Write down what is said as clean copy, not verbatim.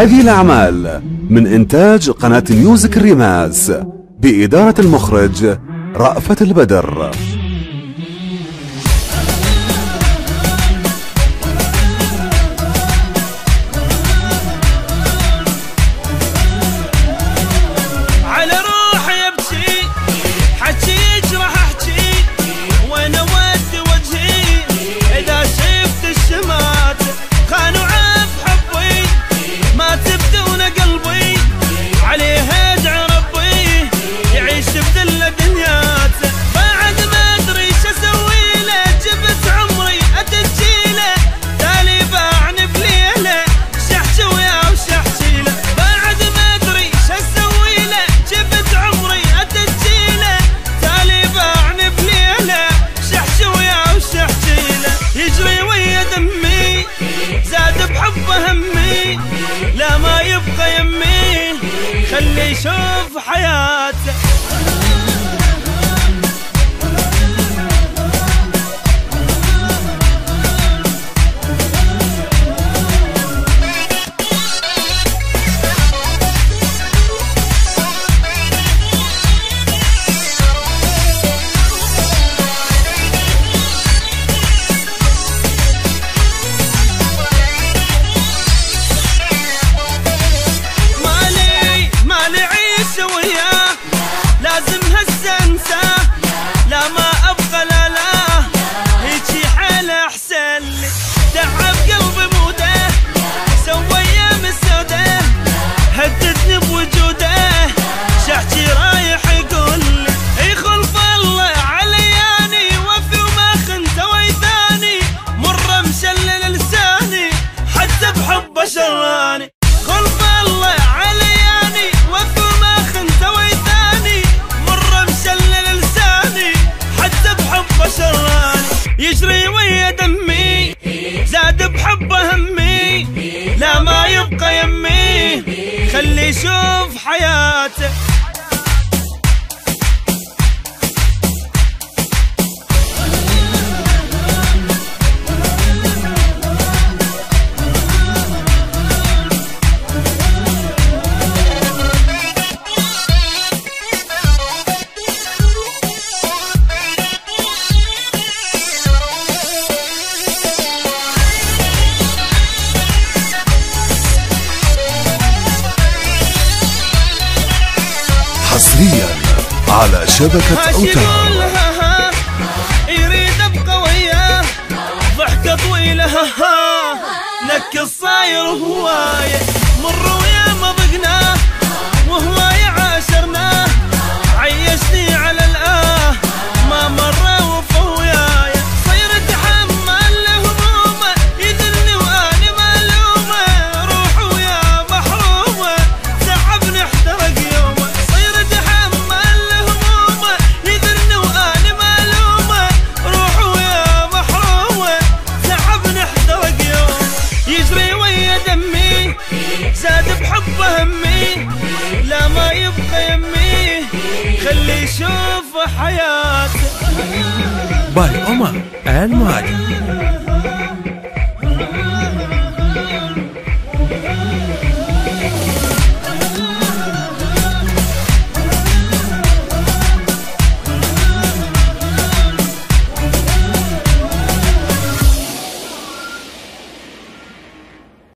هذه الأعمال من إنتاج قناة ميوزك الرماس بإدارة المخرج رأفت البدر. على روحي ابكي حكي يجرح احكي وين اودي وجهي اذا شفت الشمات خانوا عف حبي ما تبدون قلبي عليه ادعي ربي يعيش بذله دنياته بعد ما ادري شو اسوي له جبت عمري اتجيله تالي باعني بليله شحشي وياه وشحشي له بعد ما ادري شو اسوي له جبت عمري اتجيله تالي باعني بليله شحشي وياه وشحشي له يجري ويا دمي زاد بحبه همي لا ما يبقى يمي خلي يشوف حياته. مالي عيش وياه لازم هسه انساه لا ما ابغى لا هيجي حاله احسن لي تعب قلبي موده سوى ايام السوده هددني بوجوده شحتي رايح يقول لي خلف الله علياني وفي وما خنت ويثاني مره مشلل لساني حتى بحبه شراني خلف الله علياني وفي وما خنت ويثاني مره مشلل لساني حتى بحبه شراني يجري ويا دمي زاد بحبه همي لا ما يبقى يمي خلي يشوف حياته. حصريا على شبكة أوتار. يريد ابقى وياه ضحكة طويلة لك الصاير هواية مر ويا ما ضقناه وهواية عاشرناه عيشني على الآه ما مر وفوياي صير اتحمل همومه يذلني واني ملومه روح ويا محرومه تعبني احترق يومه صير اتحمل همومه يذلني واني ملومه روح ويا محرومه تعبني احترق يومه يجري ويا دمي زاد بحبه همي لا ما يبقى يمي خلي يشوف حياته. باي عمر المعدي.